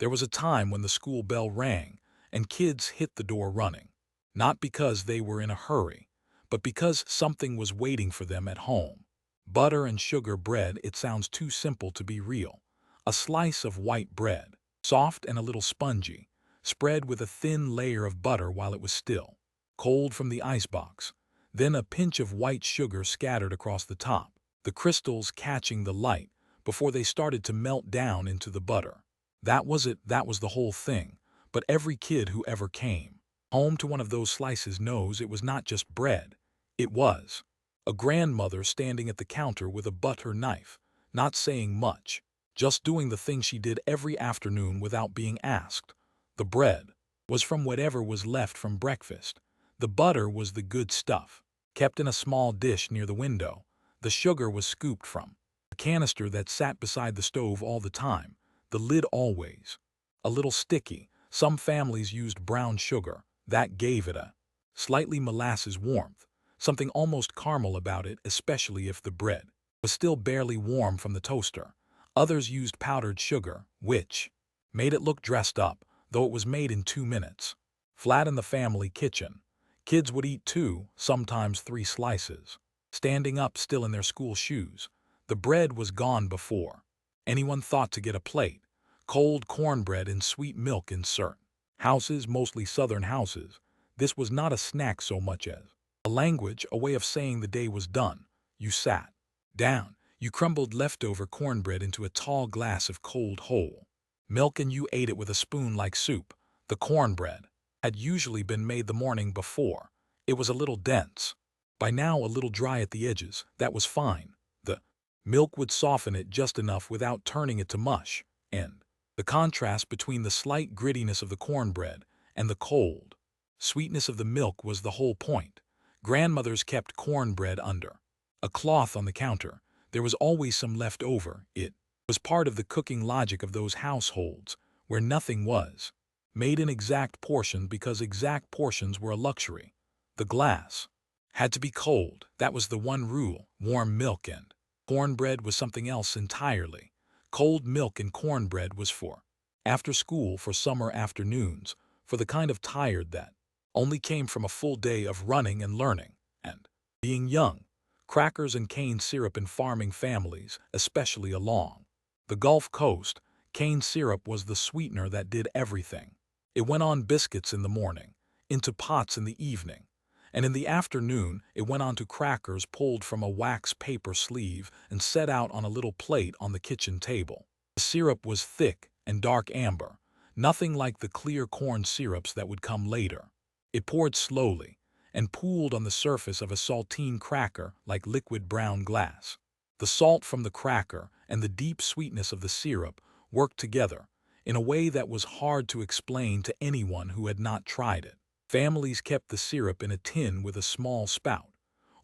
There was a time when the school bell rang and kids hit the door running, not because they were in a hurry, but because something was waiting for them at home. Butter and sugar bread, it sounds too simple to be real. A slice of white bread, soft and a little spongy, spread with a thin layer of butter while it was still, cold from the icebox, then a pinch of white sugar scattered across the top, the crystals catching the light before they started to melt down into the butter. That was it, that was the whole thing. But every kid who ever came home to one of those slices knows it was not just bread. It was a grandmother standing at the counter with a butter knife, not saying much, just doing the thing she did every afternoon without being asked. The bread was from whatever was left from breakfast. The butter was the good stuff, kept in a small dish near the window. The sugar was scooped from a canister that sat beside the stove all the time, the lid always a little sticky. Some families used brown sugar. That gave it a slightly molasses warmth, something almost caramel about it, especially if the bread was still barely warm from the toaster. Others used powdered sugar, which made it look dressed up, though it was made in 2 minutes. Flat in the family kitchen, kids would eat two, sometimes three slices, standing up still in their school shoes. The bread was gone before anyone thought to get a plate. Cold cornbread and sweet milk in certain houses, mostly southern houses. This was not a snack so much as a language, a way of saying the day was done. You sat down, you crumbled leftover cornbread into a tall glass of cold whole milk and you ate it with a spoon like soup. The cornbread had usually been made the morning before. It was a little dense, by now a little dry at the edges. That was fine. The milk would soften it just enough without turning it to mush, and the contrast between the slight grittiness of the cornbread and the cold sweetness of the milk was the whole point. Grandmothers kept cornbread under a cloth on the counter. There was always some left over. It was part of the cooking logic of those households where nothing was made in exact portions because exact portions were a luxury. The glass had to be cold. That was the one rule. Warm milk and cornbread was something else entirely. Cold milk and cornbread was for after school, for summer afternoons, for the kind of tired that only came from a full day of running and learning and being young. Crackers and cane syrup in farming families, especially along the Gulf Coast, cane syrup was the sweetener that did everything. It went on biscuits in the morning, into pots in the evening, and in the afternoon it went on to crackers pulled from a wax paper sleeve and set out on a little plate on the kitchen table. The syrup was thick and dark amber, nothing like the clear corn syrups that would come later. It poured slowly and pooled on the surface of a saltine cracker like liquid brown glass. The salt from the cracker and the deep sweetness of the syrup worked together in a way that was hard to explain to anyone who had not tried it. Families kept the syrup in a tin with a small spout,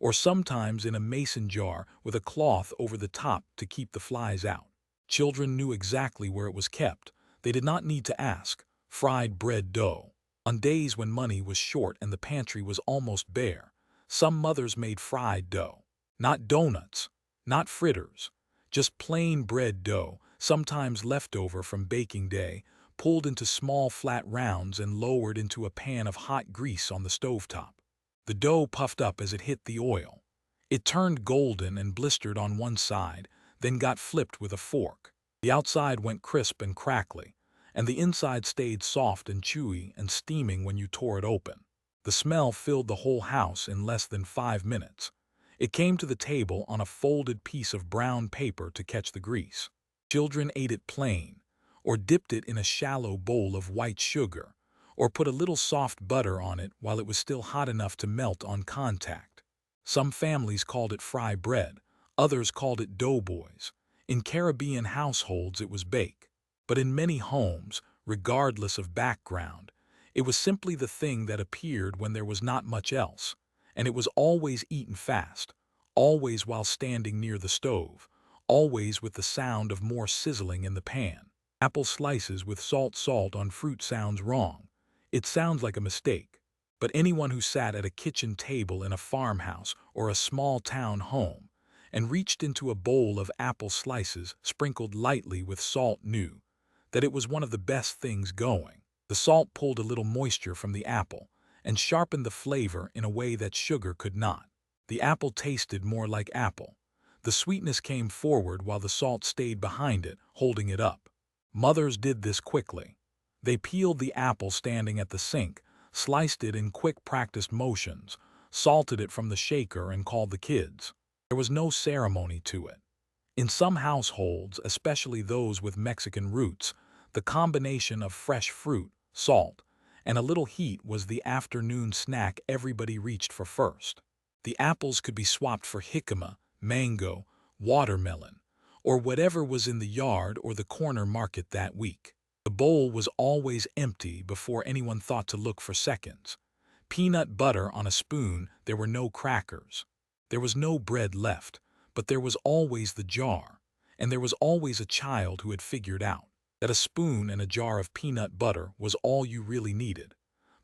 or sometimes in a mason jar with a cloth over the top to keep the flies out. Children knew exactly where it was kept. They did not need to ask. Fried bread dough. On days when money was short and the pantry was almost bare, some mothers made fried dough. Not donuts, not fritters, just plain bread dough, sometimes leftover from baking day, pulled into small flat rounds and lowered into a pan of hot grease on the stovetop. The dough puffed up as it hit the oil. It turned golden and blistered on one side, then got flipped with a fork. The outside went crisp and crackly, and the inside stayed soft and chewy and steaming when you tore it open. The smell filled the whole house in less than 5 minutes. It came to the table on a folded piece of brown paper to catch the grease. Children ate it plain, or dipped it in a shallow bowl of white sugar, or put a little soft butter on it while it was still hot enough to melt on contact. Some families called it fry bread, others called it doughboys. In Caribbean households it was bake. But in many homes, regardless of background, it was simply the thing that appeared when there was not much else, and it was always eaten fast, always while standing near the stove, always with the sound of more sizzling in the pan. Apple slices with salt on fruit sounds wrong. It sounds like a mistake. But anyone who sat at a kitchen table in a farmhouse or a small town home and reached into a bowl of apple slices sprinkled lightly with salt knew that it was one of the best things going. The salt pulled a little moisture from the apple and sharpened the flavor in a way that sugar could not. The apple tasted more like apple. The sweetness came forward while the salt stayed behind it, holding it up. Mothers did this quickly. They peeled the apple standing at the sink, sliced it in quick practiced motions, salted it from the shaker and called the kids. There was no ceremony to it. In some households, especially those with Mexican roots, the combination of fresh fruit, salt, and a little heat was the afternoon snack everybody reached for first. The apples could be swapped for jicama, mango, watermelon, or whatever was in the yard or the corner market that week. The bowl was always empty before anyone thought to look for seconds. Peanut butter on a spoon, there were no crackers. There was no bread left, but there was always the jar, and there was always a child who had figured out that a spoon and a jar of peanut butter was all you really needed.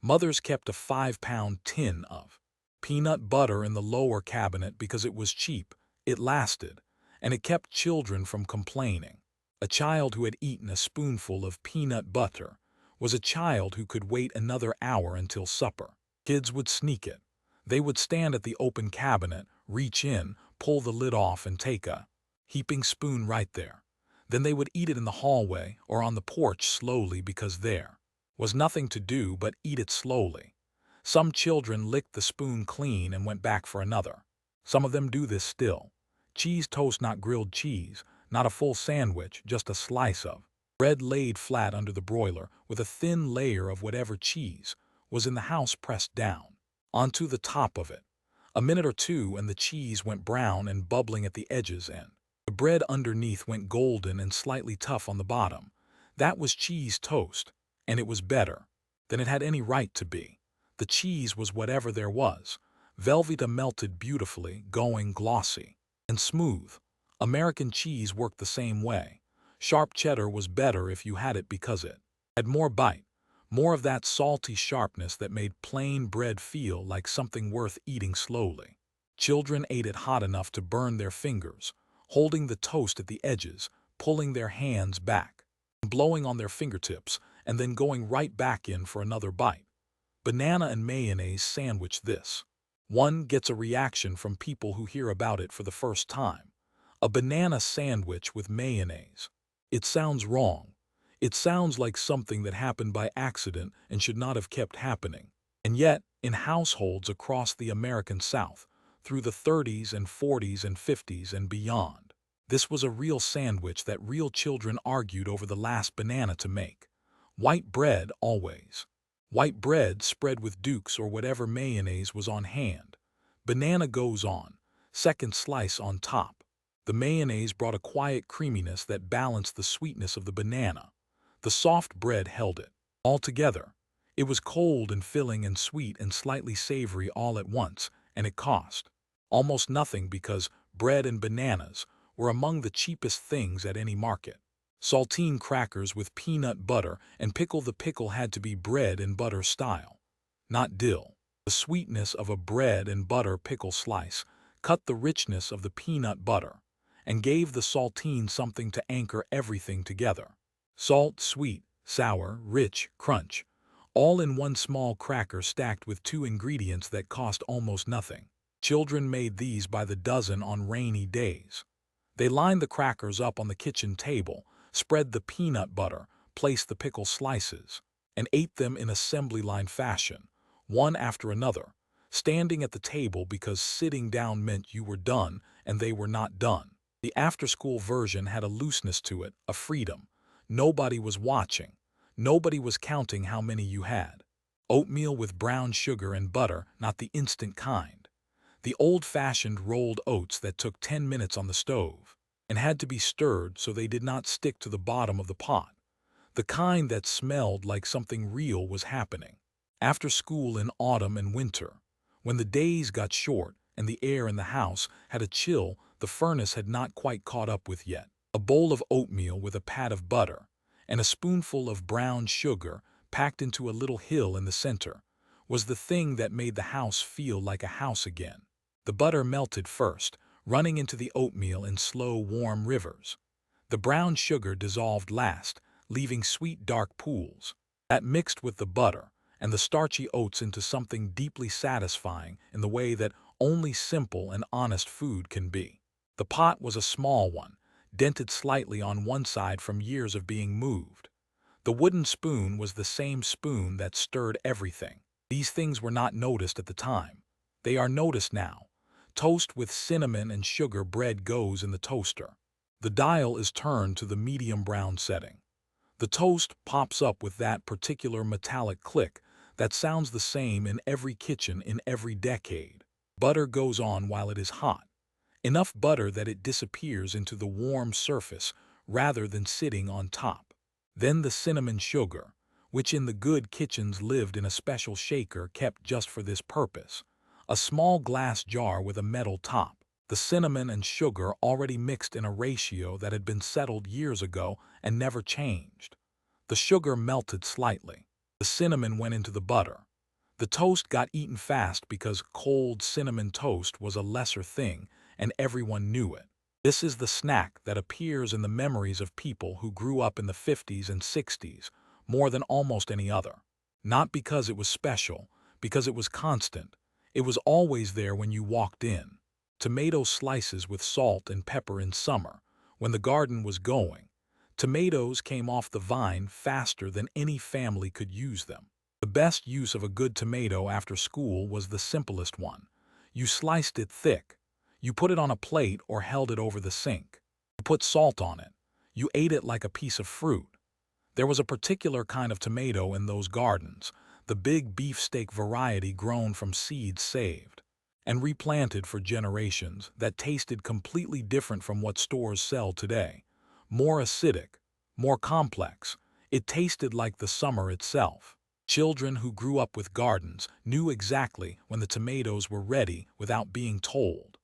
Mothers kept a 5-pound tin of peanut butter in the lower cabinet because it was cheap, it lasted, and it kept children from complaining. A child who had eaten a spoonful of peanut butter was a child who could wait another hour until supper. Kids would sneak it. They would stand at the open cabinet, reach in, pull the lid off and take a heaping spoon right there. Then they would eat it in the hallway or on the porch slowly because there was nothing to do but eat it slowly. Some children licked the spoon clean and went back for another. Some of them do this still. Cheese toast, not grilled cheese, not a full sandwich, just a slice of bread laid flat under the broiler with a thin layer of whatever cheese was in the house pressed down onto the top of it. A minute or two and the cheese went brown and bubbling at the edges, and the bread underneath went golden and slightly tough on the bottom. That was cheese toast, and it was better than it had any right to be. The cheese was whatever there was. Velveeta melted beautifully, going glossy and smooth. American cheese worked the same way. Sharp cheddar was better if you had it because it had more bite, more of that salty sharpness that made plain bread feel like something worth eating slowly. Children ate it hot enough to burn their fingers, holding the toast at the edges, pulling their hands back, blowing on their fingertips, and then going right back in for another bite. Banana and mayonnaise sandwich this. One gets a reaction from people who hear about it for the first time. A banana sandwich with mayonnaise. It sounds wrong. It sounds like something that happened by accident and should not have kept happening. And yet, in households across the American South, through the 30s and 40s and 50s and beyond, this was a real sandwich that real children argued over the last banana to make. White bread always. White bread spread with Duke's or whatever mayonnaise was on hand. Banana goes on, second slice on top. The mayonnaise brought a quiet creaminess that balanced the sweetness of the banana. The soft bread held it all together. It was cold and filling and sweet and slightly savory all at once, and it cost almost nothing because bread and bananas were among the cheapest things at any market. Saltine crackers with peanut butter and pickle. The pickle had to be bread and butter style, not dill. The sweetness of a bread and butter pickle slice cut the richness of the peanut butter and gave the saltine something to anchor everything together. Salt, sweet, sour, rich, crunch, all in one small cracker stacked with two ingredients that cost almost nothing. Children made these by the dozen on rainy days. They lined the crackers up on the kitchen table, spread the peanut butter, placed the pickle slices, and ate them in assembly line fashion, one after another, standing at the table because sitting down meant you were done and they were not done. The after-school version had a looseness to it, a freedom. Nobody was watching. Nobody was counting how many you had. Oatmeal with brown sugar and butter, not the instant kind. The old-fashioned rolled oats that took 10 minutes on the stove and had to be stirred so they did not stick to the bottom of the pot. The kind that smelled like something real was happening. After school in autumn and winter, when the days got short and the air in the house had a chill the furnace had not quite caught up with yet. A bowl of oatmeal with a pat of butter and a spoonful of brown sugar packed into a little hill in the center was the thing that made the house feel like a house again. The butter melted first, running into the oatmeal in slow, warm rivers. The brown sugar dissolved last, leaving sweet dark pools. That mixed with the butter and the starchy oats into something deeply satisfying in the way that only simple and honest food can be. The pot was a small one, dented slightly on one side from years of being moved. The wooden spoon was the same spoon that stirred everything. These things were not noticed at the time. They are noticed now. Toast with cinnamon and sugar bread goes in the toaster. The dial is turned to the medium brown setting. The toast pops up with that particular metallic click that sounds the same in every kitchen in every decade. Butter goes on while it is hot. Enough butter that it disappears into the warm surface rather than sitting on top. Then the cinnamon sugar, which in the good kitchens lived in a special shaker kept just for this purpose, a small glass jar with a metal top. The cinnamon and sugar already mixed in a ratio that had been settled years ago and never changed. The sugar melted slightly. The cinnamon went into the butter. The toast got eaten fast because cold cinnamon toast was a lesser thing and everyone knew it. This is the snack that appears in the memories of people who grew up in the 50s and 60s more than almost any other. Not because it was special, because it was constant. It was always there when you walked in. Tomato slices with salt and pepper in summer, when the garden was going. Tomatoes came off the vine faster than any family could use them. The best use of a good tomato after school was the simplest one. You sliced it thick. You put it on a plate or held it over the sink. You put salt on it. You ate it like a piece of fruit. There was a particular kind of tomato in those gardens, the big beefsteak variety grown from seeds saved and replanted for generations, that tasted completely different from what stores sell today. More acidic, more complex. It tasted like the summer itself. Children who grew up with gardens knew exactly when the tomatoes were ready without being told.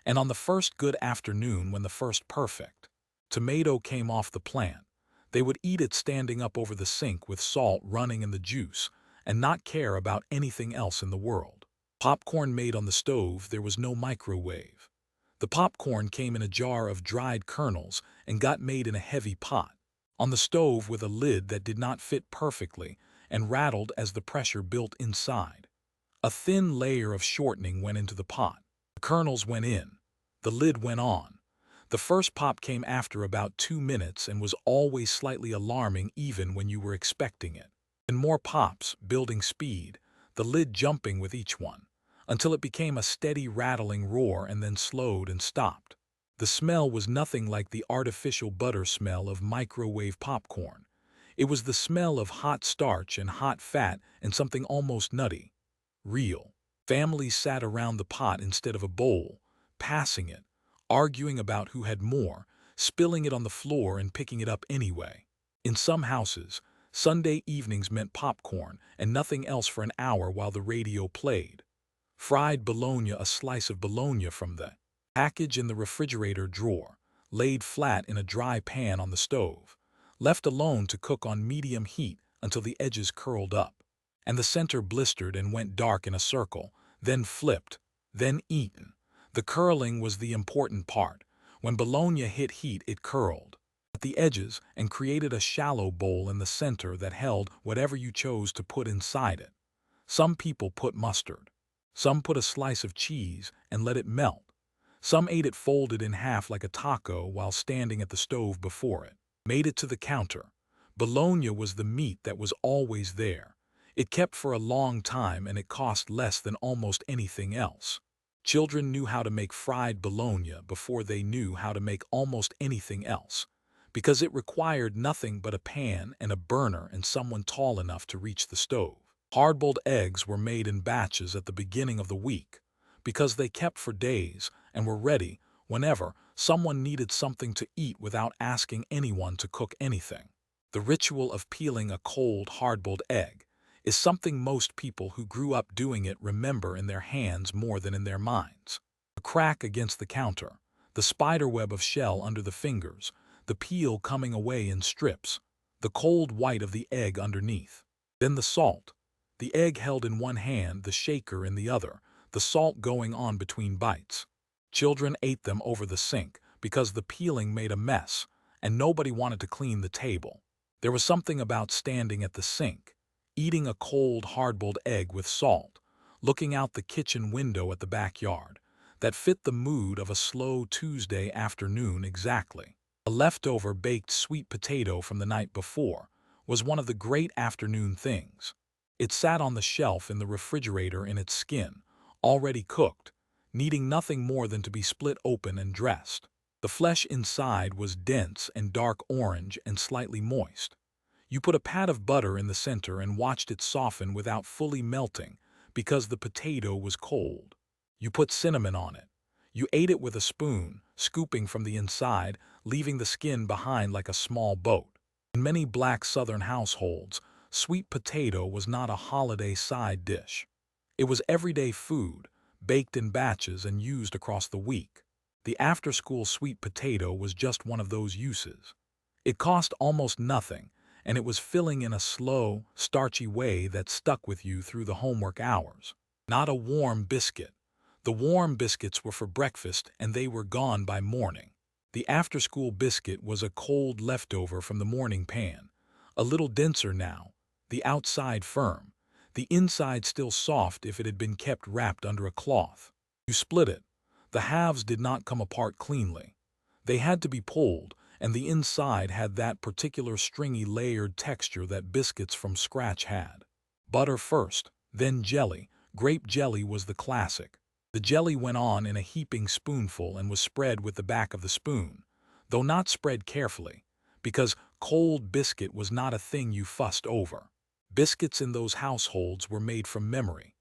And on the first good afternoon, when the first perfect tomato came off the plant, they would eat it standing up over the sink with salt running in the juice and not care about anything else in the world. Popcorn made on the stove, there was no microwave. The popcorn came in a jar of dried kernels and got made in a heavy pot, on the stove with a lid that did not fit perfectly and rattled as the pressure built inside. A thin layer of shortening went into the pot. The kernels went in. The lid went on. The first pop came after about 2 minutes and was always slightly alarming even when you were expecting it. And more pops, building speed, the lid jumping with each one, until it became a steady rattling roar and then slowed and stopped. The smell was nothing like the artificial butter smell of microwave popcorn. It was the smell of hot starch and hot fat and something almost nutty. Real. Families sat around the pot instead of a bowl, passing it, arguing about who had more, spilling it on the floor and picking it up anyway. In some houses, Sunday evenings meant popcorn and nothing else for an hour while the radio played. Fried bologna, a slice of bologna from the package in the refrigerator drawer, laid flat in a dry pan on the stove, left alone to cook on medium heat until the edges curled up, and the center blistered and went dark in a circle, then flipped, then eaten. The curling was the important part. When bologna hit heat, it curled at the edges and created a shallow bowl in the center that held whatever you chose to put inside it. Some people put mustard. Some put a slice of cheese and let it melt. Some ate it folded in half like a taco while standing at the stove before it. Made it to the counter. Bologna was the meat that was always there. It kept for a long time and it cost less than almost anything else. Children knew how to make fried bologna before they knew how to make almost anything else, because it required nothing but a pan and a burner and someone tall enough to reach the stove. Hard-boiled eggs were made in batches at the beginning of the week, because they kept for days and were ready whenever someone needed something to eat without asking anyone to cook anything. The ritual of peeling a cold, hard-boiled egg is something most people who grew up doing it remember in their hands more than in their minds. The crack against the counter, the spiderweb of shell under the fingers, the peel coming away in strips, the cold white of the egg underneath. Then the salt, the egg held in one hand, the shaker in the other, the salt going on between bites. Children ate them over the sink because the peeling made a mess and nobody wanted to clean the table. There was something about standing at the sink, eating a cold, hard-boiled egg with salt, looking out the kitchen window at the backyard, that fit the mood of a slow Tuesday afternoon exactly. A leftover baked sweet potato from the night before was one of the great afternoon things. It sat on the shelf in the refrigerator in its skin, already cooked, needing nothing more than to be split open and dressed. The flesh inside was dense and dark orange and slightly moist. You put a pat of butter in the center and watched it soften without fully melting because the potato was cold. You put cinnamon on it. You ate it with a spoon, scooping from the inside, leaving the skin behind like a small boat. In many black Southern households, sweet potato was not a holiday side dish. It was everyday food, baked in batches and used across the week. The after-school sweet potato was just one of those uses. It cost almost nothing, and it was filling in a slow, starchy way that stuck with you through the homework hours. Not a warm biscuit. The warm biscuits were for breakfast and they were gone by morning. The after-school biscuit was a cold leftover from the morning pan, a little denser now, the outside firm, the inside still soft if it had been kept wrapped under a cloth. You split it. The halves did not come apart cleanly. They had to be pulled, and the inside had that particular stringy layered texture that biscuits from scratch had. Butter first, then jelly. Grape jelly was the classic. The jelly went on in a heaping spoonful and was spread with the back of the spoon, though not spread carefully, because cold biscuit was not a thing you fussed over. Biscuits in those households were made from memory.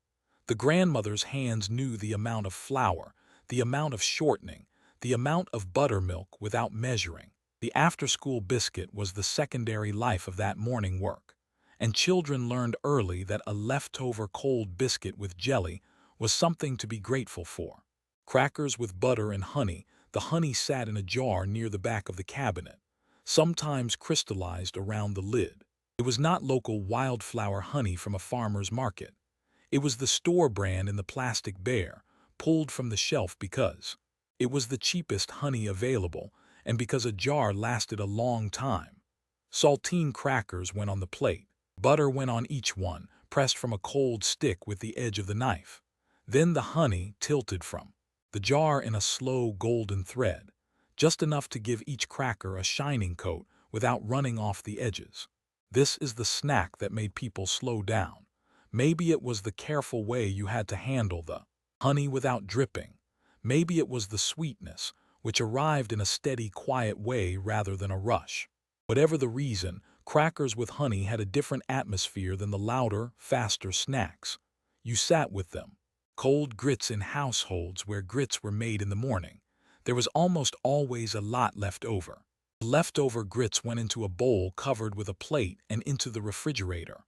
The grandmother's hands knew the amount of flour, the amount of shortening, the amount of buttermilk without measuring. The after-school biscuit was the secondary life of that morning work, and children learned early that a leftover cold biscuit with jelly was something to be grateful for. Crackers with butter and honey. The honey sat in a jar near the back of the cabinet, sometimes crystallized around the lid. It was not local wildflower honey from a farmer's market. It was the store brand in the plastic bear, pulled from the shelf because it was the cheapest honey available and because a jar lasted a long time. Saltine crackers went on the plate. Butter went on each one, pressed from a cold stick with the edge of the knife. Then the honey tilted from the jar in a slow golden thread, just enough to give each cracker a shining coat without running off the edges. This is the snack that made people slow down. Maybe it was the careful way you had to handle the honey without dripping. Maybe it was the sweetness, which arrived in a steady, quiet way rather than a rush. Whatever the reason, crackers with honey had a different atmosphere than the louder, faster snacks. You sat with them. Cold grits in households where grits were made in the morning. There was almost always a lot left over. Leftover grits went into a bowl covered with a plate and into the refrigerator.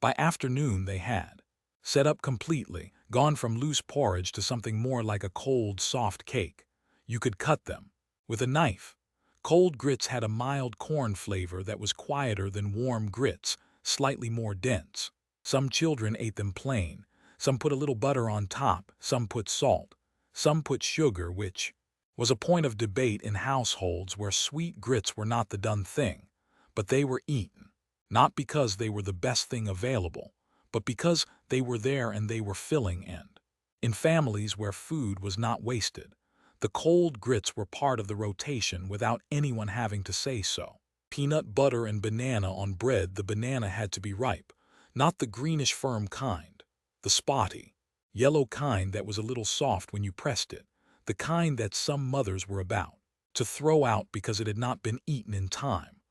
By afternoon they had set up completely, gone from loose porridge to something more like a cold, soft cake. You could cut them with a knife. Cold grits had a mild corn flavor that was quieter than warm grits, slightly more dense. Some children ate them plain. Some put a little butter on top, some put salt, some put sugar, which was a point of debate in households where sweet grits were not the done thing, but they were eaten, not because they were the best thing available, but because they were there and they were filling. And in families where food was not wasted, the cold grits were part of the rotation without anyone having to say so. Peanut butter and banana on bread. The banana had to be ripe, not the greenish firm kind, the spotty, yellow kind that was a little soft when you pressed it, the kind that some mothers were about to throw out because it had not been eaten in time.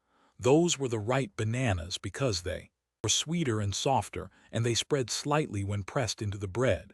Those were the right bananas because they were sweeter and softer, and they spread slightly when pressed into the bread.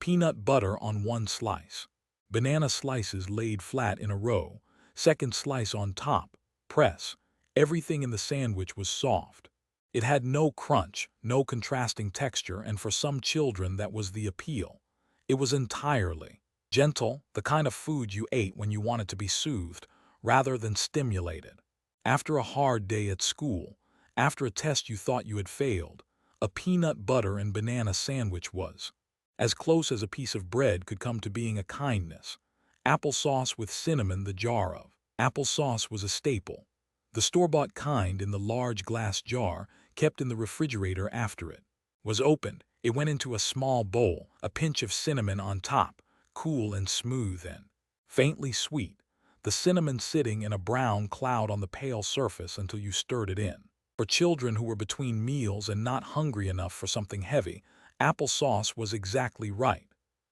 Peanut butter on one slice. Banana slices laid flat in a row, second slice on top, press. Everything in the sandwich was soft. It had no crunch, no contrasting texture, and for some children that was the appeal. It was entirely gentle, the kind of food you ate when you wanted to be soothed rather than stimulated. After a hard day at school, after a test you thought you had failed, a peanut butter and banana sandwich was as close as a piece of bread could come to being a kindness. Applesauce with cinnamon. The jar of applesauce was a staple. The store-bought kind in the large glass jar kept in the refrigerator after it was opened. It went into a small bowl, a pinch of cinnamon on top, cool and smooth and faintly sweet, the cinnamon sitting in a brown cloud on the pale surface until you stirred it in. For children who were between meals and not hungry enough for something heavy, applesauce was exactly right.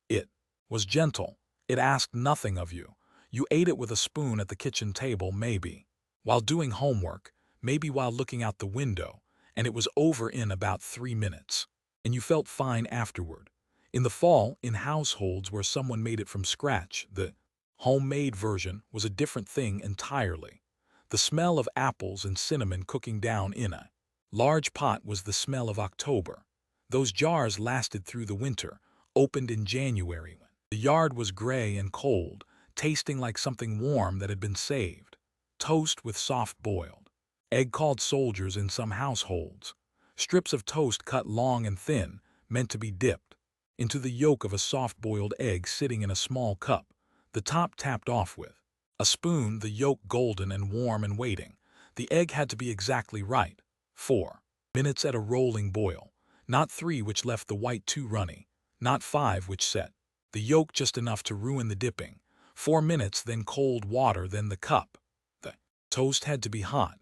It was gentle. It asked nothing of you. You ate it with a spoon at the kitchen table, maybe while doing homework, maybe while looking out the window, and it was over in about 3 minutes. And you felt fine afterward. In the fall, in households where someone made it from scratch, the homemade version was a different thing entirely. The smell of apples and cinnamon cooking down in a large pot was the smell of October. Those jars lasted through the winter, opened in January when the yard was gray and cold, tasting like something warm that had been saved. Toast with soft-boiled egg called soldiers in some households. Strips of toast cut long and thin, meant to be dipped into the yolk of a soft-boiled egg sitting in a small cup, the top tapped off with a spoon, the yolk golden and warm and waiting. The egg had to be exactly right. 4 minutes at a rolling boil, not 3 which left the white too runny, not 5 which set the yolk just enough to ruin the dipping. 4 minutes, then cold water, then the cup. The toast had to be hot.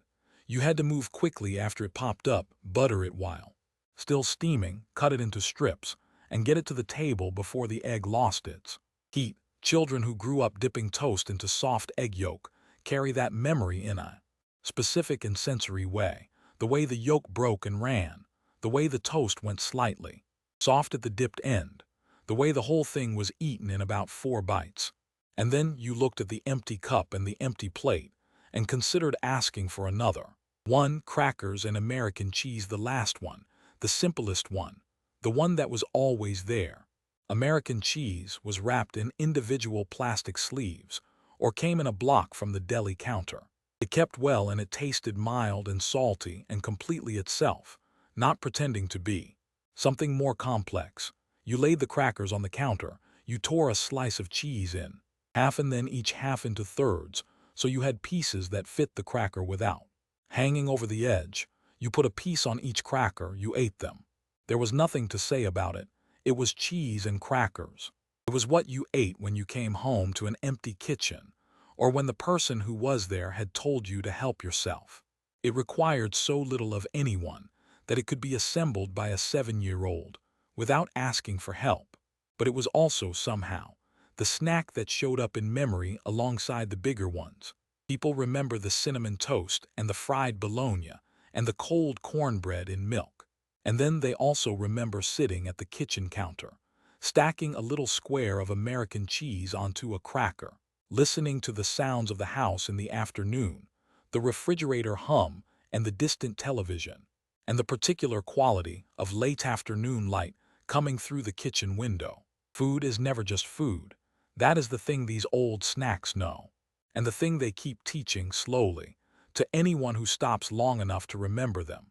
You had to move quickly after it popped up, butter it while still steaming, cut it into strips, and get it to the table before the egg lost its heat. Children who grew up dipping toast into soft egg yolk carry that memory in a specific and sensory way. The way the yolk broke and ran, the way the toast went slightly soft at the dipped end, the way the whole thing was eaten in about 4 bites. And then you looked at the empty cup and the empty plate and considered asking for another. 1. Crackers and American cheese, the last one, the simplest one, the one that was always there. American cheese was wrapped in individual plastic sleeves or came in a block from the deli counter. It kept well and it tasted mild and salty and completely itself, not pretending to be something more complex. You laid the crackers on the counter, you tore a slice of cheese in half and then each half into thirds, so you had pieces that fit the cracker without hanging over the edge. You put a piece on each cracker, you ate them. There was nothing to say about it. It was cheese and crackers. It was what you ate when you came home to an empty kitchen, or when the person who was there had told you to help yourself. It required so little of anyone that it could be assembled by a 7-year-old without asking for help. But it was also somehow the snack that showed up in memory alongside the bigger ones. People remember the cinnamon toast and the fried bologna and the cold cornbread in milk. And then they also remember sitting at the kitchen counter, stacking a little square of American cheese onto a cracker, listening to the sounds of the house in the afternoon, the refrigerator hum and the distant television, and the particular quality of late afternoon light coming through the kitchen window. Food is never just food. That is the thing these old snacks know, and the thing they keep teaching slowly to anyone who stops long enough to remember them.